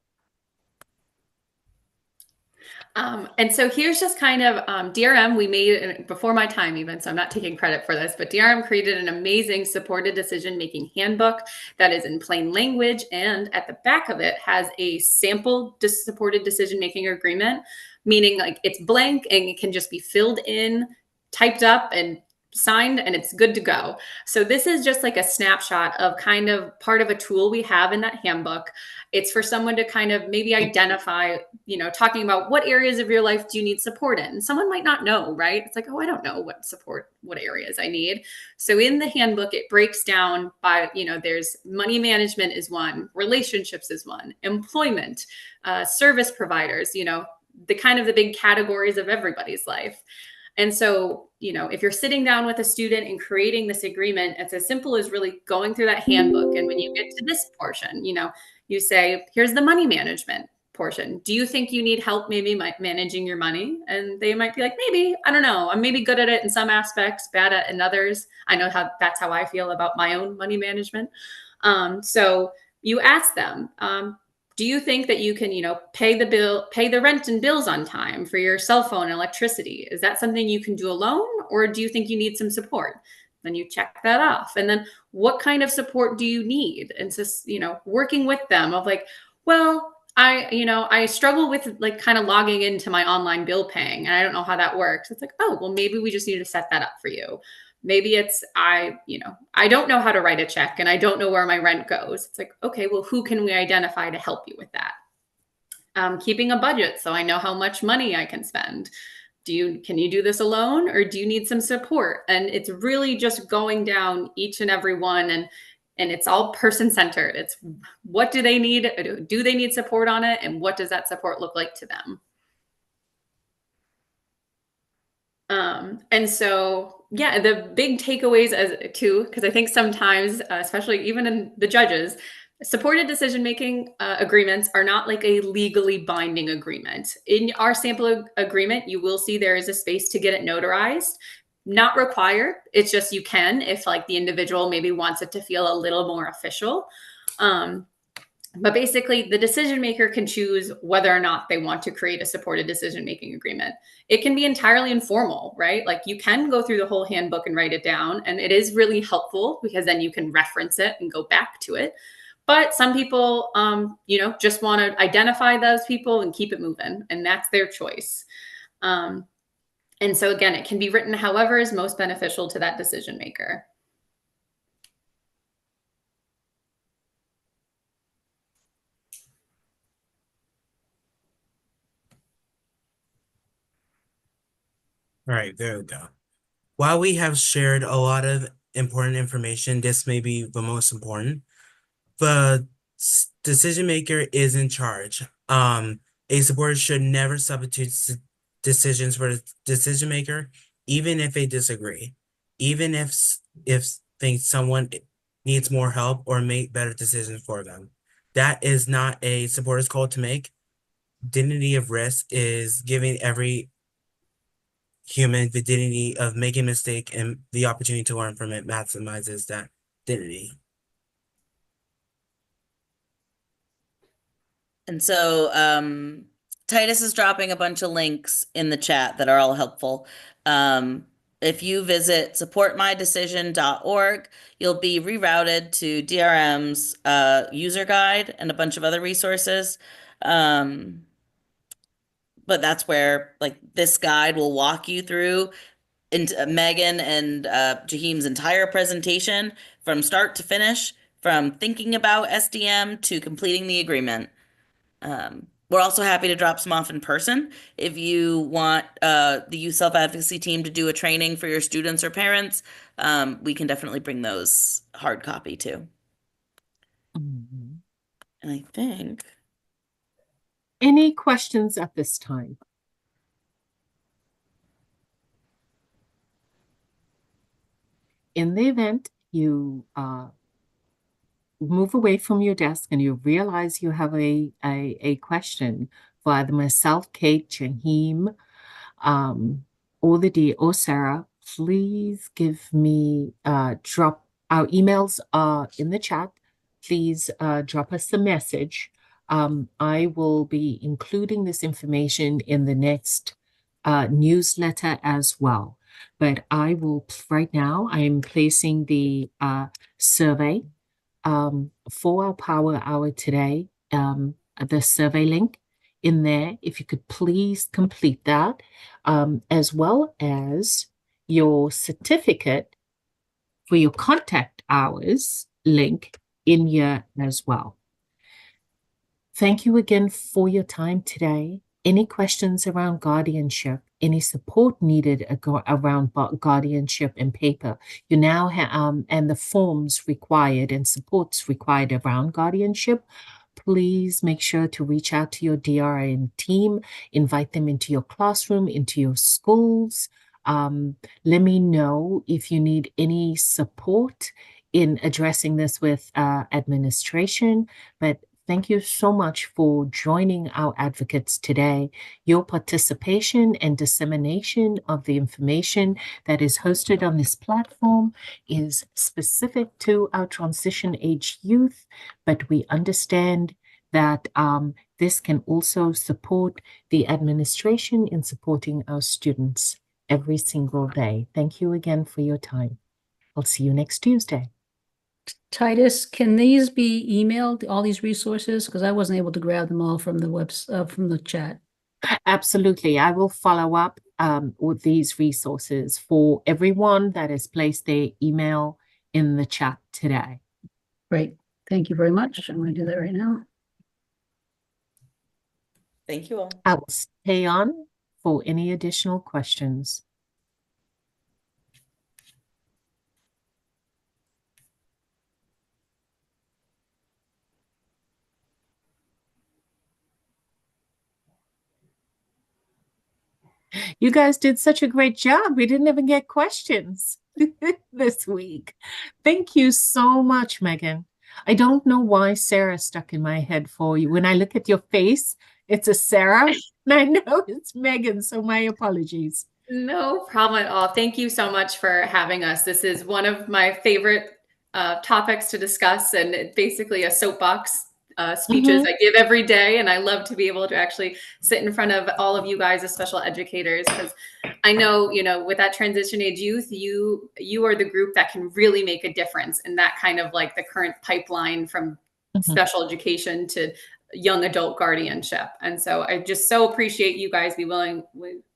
And so here's just kind of DRM, we made before my time even, so I'm not taking credit for this, but DRM created an amazing supported decision-making handbook that is in plain language, and at the back of it has a sample supported decision-making agreement, meaning like it's blank and it can just be filled in, typed up, and signed, and it's good to go. So this is just like a snapshot of kind of part of a tool we have in that handbook. It's for someone to kind of maybe identify, talking about what areas of your life do you need support in. Someone might not know, right? It's like, oh, I don't know what areas I need. So in the handbook, it breaks down by, there's money management is one, relationships is one, employment, service providers, the big categories of everybody's life. And so, if you're sitting down with a student and creating this agreement, it's as simple as really going through that handbook. And when you get to this portion, you say, here's the money management portion. Do you think you need help maybe managing your money? And they might be like, maybe, I don't know. I'm maybe good at it in some aspects, bad at in others. I know that's how I feel about my own money management. So you ask them, do you think that you can, pay the rent and bills on time for your cell phone and electricity? Is that something you can do alone, or do you think you need some support? Then you check that off. And then what kind of support do you need? And just, working with them of like, well, I struggle with like kind of logging into my online bill paying, and I don't know how that works. It's like, oh, well, maybe we just need to set that up for you. Maybe it's I don't know how to write a check and I don't know where my rent goes. It's like, okay, well, who can we identify to help you with that? Keeping a budget so I know how much money I can spend. Can you do this alone, or do you need some support? And it's really just going down each and every one, and it's all person centered. It's what do they need? Do they need support on it? And what does that support look like to them? And so, yeah, the big takeaways because I think sometimes, especially even in the judges, supported decision-making agreements are not like a legally binding agreement. In our sample agreement, you will see there is a space to get it notarized. Not required. It's just you can if like the individual maybe wants it to feel a little more official. But basically, the decision maker can choose whether or not they want to create a supported decision-making agreement. It can be entirely informal, right? Like you can go through the whole handbook and write it down, and it is really helpful because then you can reference it and go back to it. But some people, just want to identify those people and keep it moving, and that's their choice. And so again, it can be written however is most beneficial to that decision maker. All right, there we go. While we have shared a lot of important information, this may be the most important. The decision maker is in charge. A supporter should never substitute decisions for the decision maker, even if they disagree, even if think someone needs more help or make better decisions for them. That is not a supporter's call to make. Dignity of risk is giving every human the dignity of making a mistake, and the opportunity to learn from it maximizes that dignity. And so Titus is dropping a bunch of links in the chat that are all helpful. If you visit supportmydecision.org, you'll be rerouted to DRM's user guide and a bunch of other resources. But that's where like this guide will walk you through into Megan and Jahim's entire presentation from start to finish, from thinking about SDM to completing the agreement. We're also happy to drop some off in person. If you want the youth self-advocacy team to do a training for your students or parents, we can definitely bring those hard copy too. Mhm. And I think Any questions at this time? In the event you move away from your desk and you realize you have a question for either myself, Kate, Jaheim, or Sarah, please give me, drop our emails in the chat. Please drop us a message. I will be including this information in the next newsletter as well. But right now, I am placing the survey for our Power Hour today, the survey link in there. If you could please complete that, as well as your certificate for your contact hours link in here as well. Thank you again for your time today. Any questions around guardianship, any support needed around guardianship and paper, you now have, and the forms required and supports required around guardianship, please make sure to reach out to your DRN team, invite them into your classroom, into your schools. Let me know if you need any support in addressing this with administration, but thank you so much for joining our advocates today. Your participation and dissemination of the information that is hosted on this platform is specific to our transition age youth, but we understand that this can also support the administration in supporting our students every single day. Thank you again for your time. I'll see you next Tuesday. Titus, can these be emailed, all these resources? Because I wasn't able to grab them all from the from the chat. Absolutely. I will follow up with these resources for everyone that has placed their email in the chat today. Great. Thank you very much. I'm going to do that right now. Thank you all. I will stay on for any additional questions. You guys did such a great job. We didn't even get questions this week. Thank you so much, Megan. I don't know why Sarah stuck in my head for you. When I look at your face, it's a Sarah, and I know it's Megan, so my apologies. No problem at all. Thank you so much for having us. This is one of my favorite topics to discuss, and basically a soapbox speeches I give every day. And I love to be able to actually sit in front of all of you guys as special educators, because I know, with that transition age youth, you are the group that can really make a difference in that kind of like the current pipeline from special education to young adult guardianship. And so I just so appreciate you guys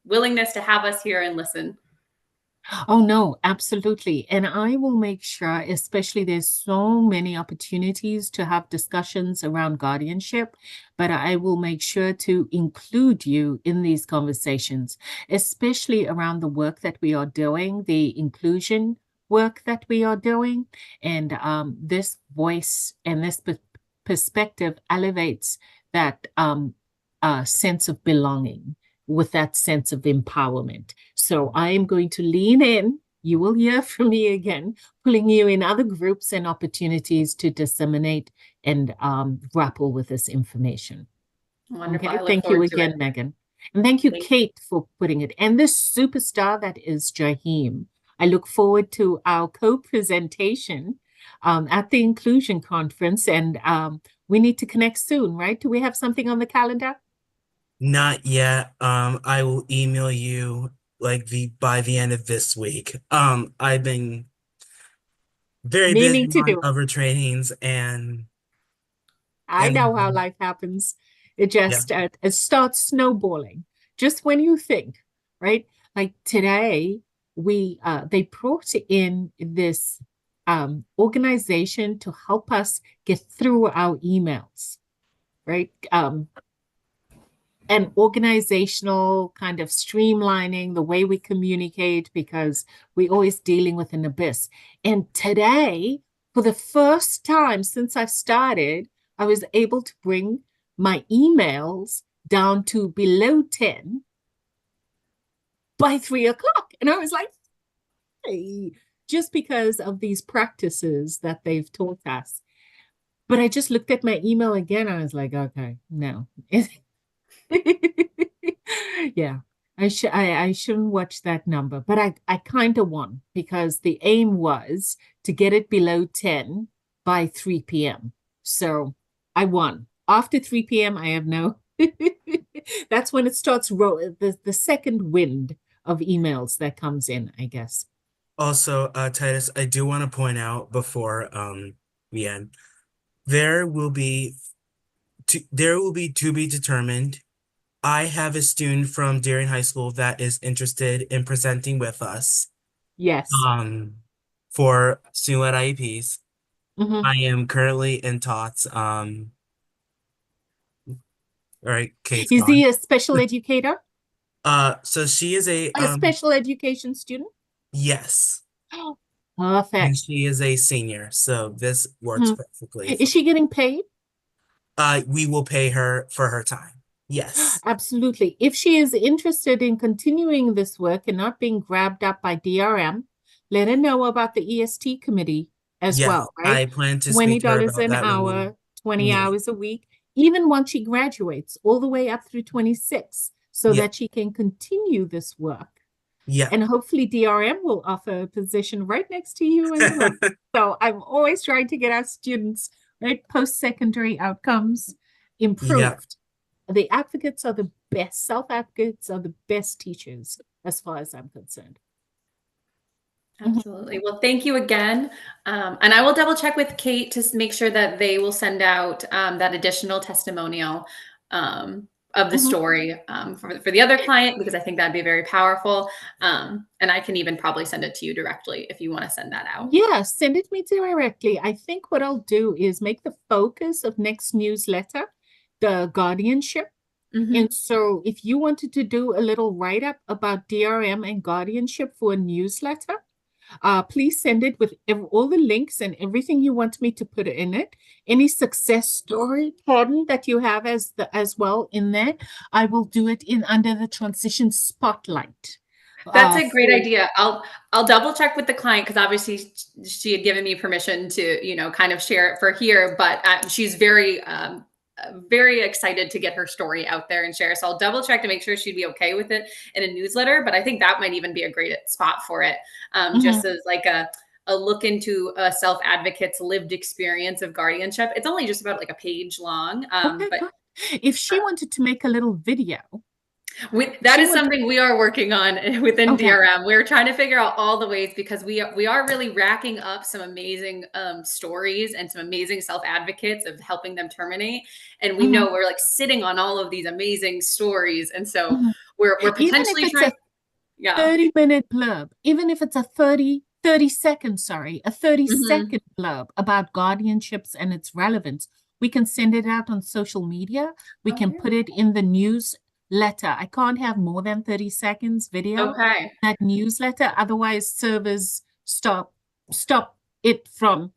willingness to have us here and listen. Oh, no, absolutely. And I will make sure, especially there's so many opportunities to have discussions around guardianship, but I will make sure to include you in these conversations, especially around the work that we are doing, the inclusion work that we are doing. And this voice and this perspective elevates that sense of belonging with that sense of empowerment. So I am going to lean in. You will hear from me again, pulling you in other groups and opportunities to disseminate and grapple with this information. Wonderful. Okay, thank you again, Megan. And thank you, Kate, for putting it. And this superstar that is Jaheim. I look forward to our co-presentation at the Inclusion Conference. And we need to connect soon, right? Do we have something on the calendar? Not yet. I will email you by the end of this week. I've been very busy on other trainings, and I know how life happens. It just it starts snowballing just when you think, right? Like today, they brought in this organization to help us get through our emails, right? And organizational kind of streamlining the way we communicate, because we're always dealing with an abyss. And today, for the first time since I started, I was able to bring my emails down to below 10 by 3 o'clock. And I was like, hey, just because of these practices that they've taught us. But I just looked at my email again. I was like, okay, no. Yeah, I shouldn't watch that number, but I kind of won because the aim was to get it below 10 by 3 p.m. So I won. After 3 p.m., I have no. That's when it starts the second wind of emails that comes in, I guess. Also, Titus, I do want to point out before we end, there will be to be determined. I have a student from Darien High School that is interested in presenting with us Yes. for student-led IEPs. Mhm. I am currently in talks. All right, Kate's Is he gone. a special educator? So she is a A special education student? yes, and Perfect. she is a senior, so this works Mhm. perfectly. Is she getting paid? We will pay her for her time. Yes. Absolutely. If she is interested in continuing this work and not being grabbed up by DRM, let her know about the EST committee as Yes, well, right? I plan to speak to her $20 about an that when we hour, 20 meet. hours a week, even once she graduates, all the way up through 26, so Yeah. that she can continue this work. Yeah. And hopefully DRM will offer a position right next to you as well. So I'm always trying to get our students, right, post-secondary outcomes improved. The advocates are the best, self-advocates are the best teachers, as far as I'm concerned. Absolutely. Well, thank you again. And I will double check with Kate to make sure that they will send out that additional testimonial of the Mhm. story for the other client, because I think that'd be very powerful. And I can even probably send it to you directly if you want to send that out. Yeah, send it me directly. I think what I'll do is make the focus of next newsletter the guardianship. Mhm. And so if you wanted to do a little write-up about DRM and guardianship for a newsletter, please send it with all the links and everything you want me to put in it. Any success story, pardon, that you have as well in there, I will do it in under the transition spotlight. That's a great For idea. I'll double check with the client because obviously she had given me permission to, kind of share it for here, but she's very excited to get her story out there and share. So I'll double check to make sure she'd be okay with it in a newsletter, but I think that might even be a great spot for it. Just as like a look into a self-advocate's lived experience of guardianship. It's only just about like a page long. okay, But good. If she wanted to make a little video, that she is would. something we are working on within Okay. DRM. We're trying to figure out all the ways because we are really racking up some amazing stories and some amazing self-advocates of helping them terminate. And we know we're like sitting on all of these amazing stories. And so we're Even if potentially it's trying. a Yeah. 30-minute blurb, even if it's a 30 second, sorry, a 30-second blurb about guardianships and its relevance, we can send it out on social media. We can put it in the newsletter. I can't have more than 30 seconds video. Okay. That newsletter, otherwise servers stop it from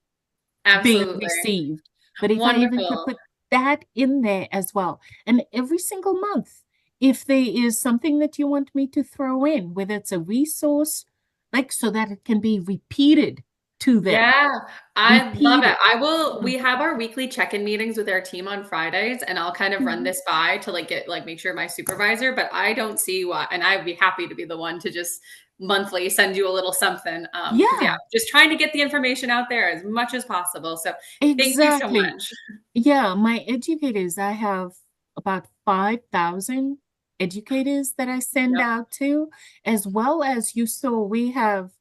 being Absolutely. received. But if I even could Wonderful. put that in there as well, and every single month, if there is something that you want me to throw in, whether it's a resource, like so that it can be repeated to them. Yeah, I love it. Repeated. We have our weekly check-in meetings with our team on Fridays, and I'll kind of run this by to make sure my supervisor, but I don't see why, and I'd be happy to be the one to just monthly send you a little something. 'Cause, Yeah, just trying to get the information out there as much as possible. So thank you so exactly. much. Yeah, my educators, I have about 5,000 educators that I send Yep. out to, as well as you saw, we have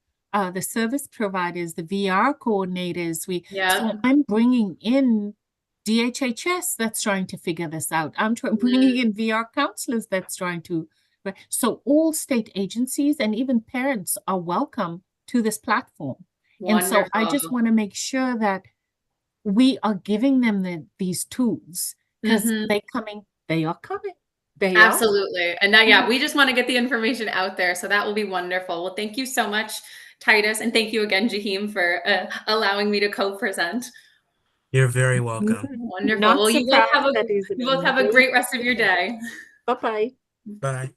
the service providers, the VR coordinators. Yeah. So I'm bringing in DHHS that's trying to figure this out. I'm bringing in VR counselors that's trying to. So all state agencies and even parents are welcome to this platform. And so I just Wonderful. want to make sure that we are giving them these tools because they are coming. They are. Absolutely. And that, we just want to get the information out there. So that will be wonderful. Well, thank you so much, Titus. And thank you again, Jaheim, for allowing me to co-present. You're very welcome. Wonderful. Not Well, surprised that is an you both have a English great rest of your day. Bye-bye. Bye.